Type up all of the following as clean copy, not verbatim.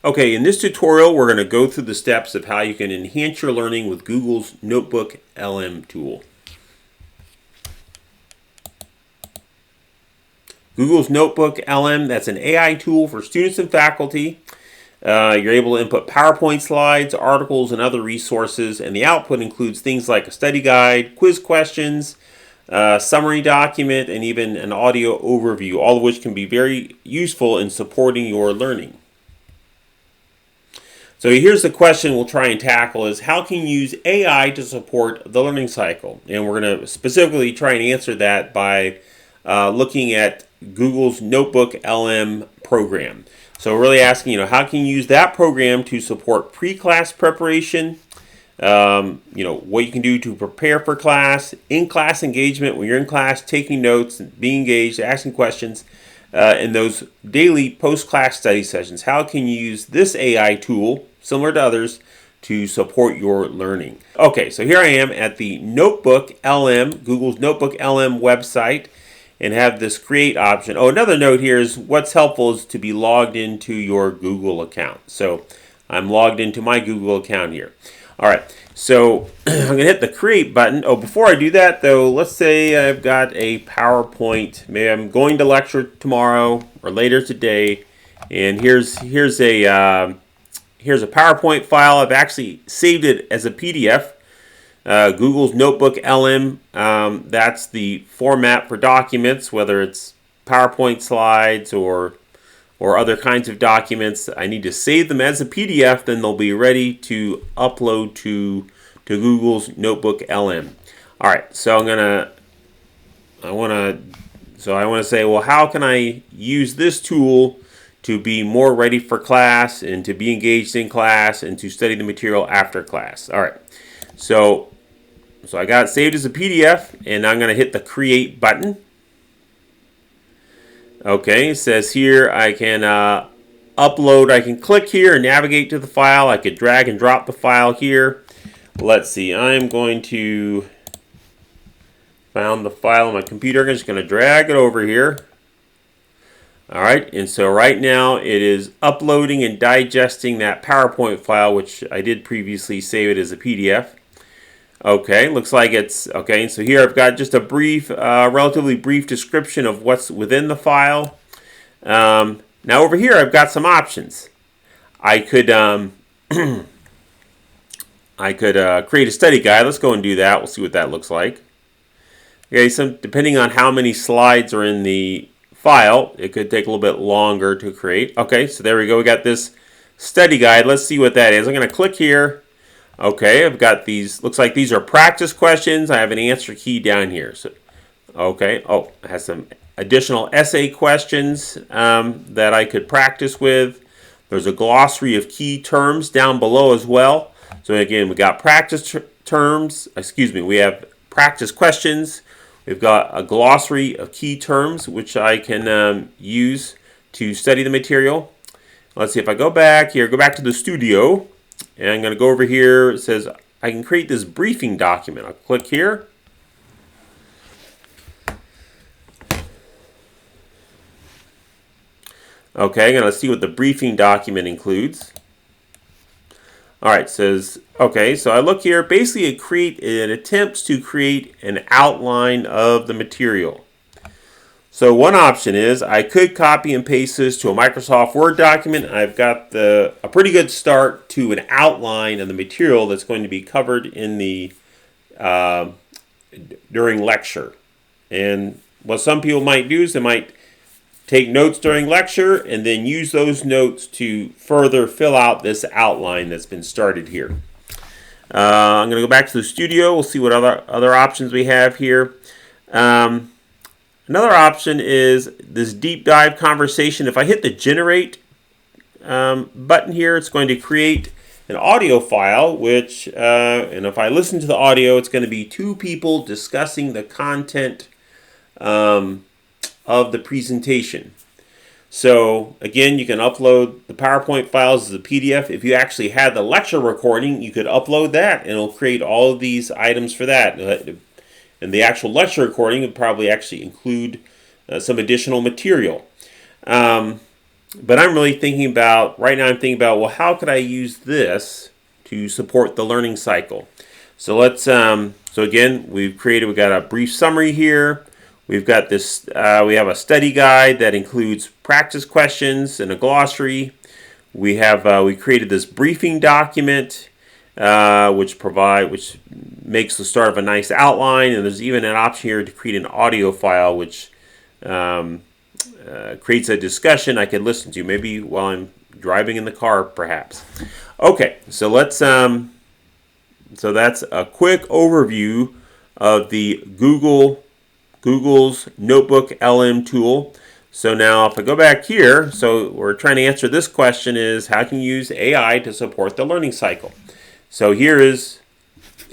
Okay, in this tutorial, we're going to go through the steps of how you can enhance your learning with Google's NotebookLM tool. Google's NotebookLM, that's an AI tool for students and faculty. You're able to input PowerPoint slides, articles, and other resources, and the output includes things like a study guide, quiz questions, summary document, and even an audio overview, all of which can be very useful in supporting your learning. So here's the question we'll try and tackle is how can you use AI to support the learning cycle? And we're going to specifically try and answer that by looking at Google's NotebookLM program. So we're really asking, how can you use that program to support pre-class preparation, what you can do to prepare for class, in-class engagement when you're in class, taking notes, being engaged, asking questions, in those daily post-class study sessions. How can you use this AI tool, similar to others, to support your learning? Okay, so here I am at the NotebookLM, Google's NotebookLM website, and have this create option. Oh, another note here is what's helpful is to be logged into your Google account. So I'm logged into my Google account here. All right, so I'm going to hit the create button. Oh, before I do that, though, let's say I've got a PowerPoint. Maybe I'm going to lecture tomorrow or later today, and here's a PowerPoint file. I've actually saved it as a PDF. Google's NotebookLM, that's the format for documents, whether it's PowerPoint slides or other kinds of documents. I need to save them as a PDF, then they'll be ready to upload to Google's NotebookLM. All right, so I want to say, well, how can I use this tool to be more ready for class and to be engaged in class and to study the material after class? All right, so I got it saved as a PDF, and I'm going to hit the create button. Okay, it says here I can upload. I can click here and navigate to the file. I could drag and drop the file here. Let's see, I'm going to found the file on my computer. I'm just going to drag it over here. All right, and so right now it is uploading and digesting that PowerPoint file, which I did previously save it as a PDF. Okay, looks like it's okay. So here I've got just a brief, relatively brief description of what's within the file. Now over here I've got some options. I could create a study guide. Let's go and do that. We'll see what that looks like. Okay, so depending on how many slides are in the file, it could take a little bit longer to create. Okay, so there we go. We got this study guide. Let's see what that is. I'm going to click here. Okay, I've got these, looks like these are practice questions. I have an answer key down here. So, okay, it has some additional essay questions that I could practice with. There's a glossary of key terms down below as well. So again, we got practice terms, we have practice questions. We've got a glossary of key terms, which I can use to study the material. Let's see if I go back here, go back to the studio. And I'm going to go over here. It says I can create this briefing document. I'll click here. Okay, let's see what the briefing document includes. All right, it says, okay, so I look here. Basically, it attempts to create an outline of the material. So one option is I could copy and paste this to a Microsoft Word document. I've got a pretty good start to an outline of the material that's going to be covered in the during lecture. And what some people might do is they might take notes during lecture and then use those notes to further fill out this outline that's been started here. I'm going to go back to the studio. We'll see what other options we have here. Another option is this deep dive conversation. If I hit the generate button here, it's going to create an audio file, which, and if I listen to the audio, it's going to be two people discussing the content of the presentation. So again, you can upload the PowerPoint files as a PDF. If you actually had the lecture recording, you could upload that, and it'll create all of these items for that. And the actual lecture recording would probably actually include some additional material. But I'm really thinking about, right now I'm thinking about, well, how could I use this to support the learning cycle? So let's, so again, we've got a brief summary here. We've got this, we have a study guide that includes practice questions and a glossary. We created this briefing document, which makes the start of a nice outline, and there's even an option here to create an audio file, which creates a discussion I could listen to, maybe while I'm driving in the car, perhaps. Okay, so let's so that's a quick overview of the Google's NotebookLM tool. So now if I go back here, so we're trying to answer this question is how can you use AI to support the learning cycle? So here's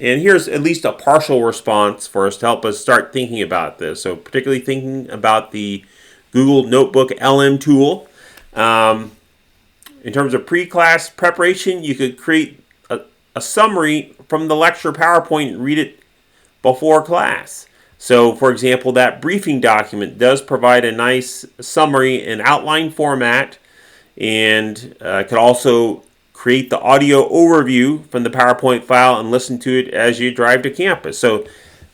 at least a partial response for us to help us start thinking about this. So particularly thinking about the Google NotebookLM tool. In terms of pre-class preparation, you could create a summary from the lecture PowerPoint and read it before class. So, for example, that briefing document does provide a nice summary in outline format, and could also create the audio overview from the PowerPoint file and listen to it as you drive to campus. So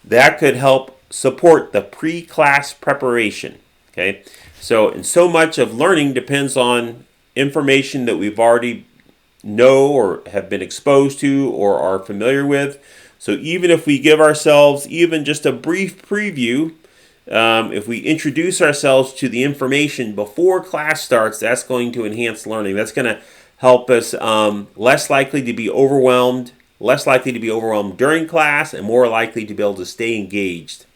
that could help support the pre-class preparation. Okay, so much of learning depends on information that we've already know or have been exposed to or are familiar with. So even if we give ourselves even just a brief preview, if we introduce ourselves to the information before class starts, that's going to enhance learning. That's going to help us less likely to be overwhelmed during class, and more likely to be able to stay engaged.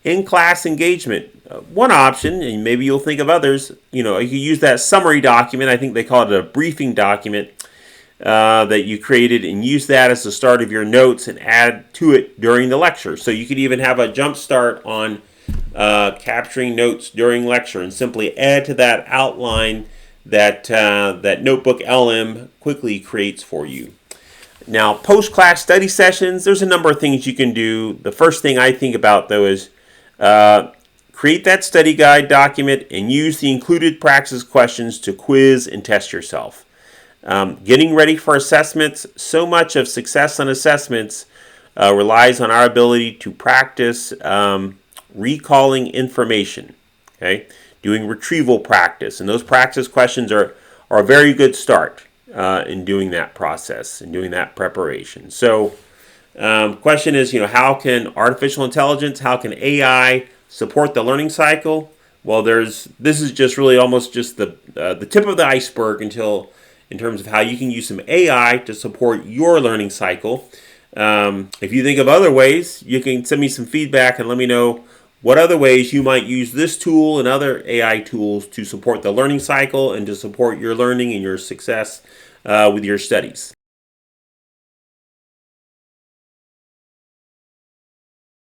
In-class engagement. One option, and maybe you'll think of others, you can use that summary document. I think they call it a briefing document that you created, and use that as the start of your notes and add to it during the lecture. So you could even have a jump start on capturing notes during lecture and simply add to that outline that NotebookLM quickly creates for you. Now, post-class study sessions, there's a number of things you can do. The first thing I think about, though, is create that study guide document and use the included practice questions to quiz and test yourself. Getting ready for assessments, so much of success on assessments relies on our ability to practice recalling information, okay? Doing retrieval practice, and those practice questions are a very good start in doing that process and doing that preparation. So question is, how can artificial intelligence, how can AI support the learning cycle? Well, this is just really almost just the tip of the iceberg in terms of how you can use some AI to support your learning cycle. If you think of other ways, you can send me some feedback and let me know what other ways you might use this tool and other AI tools to support the learning cycle and to support your learning and your success with your studies.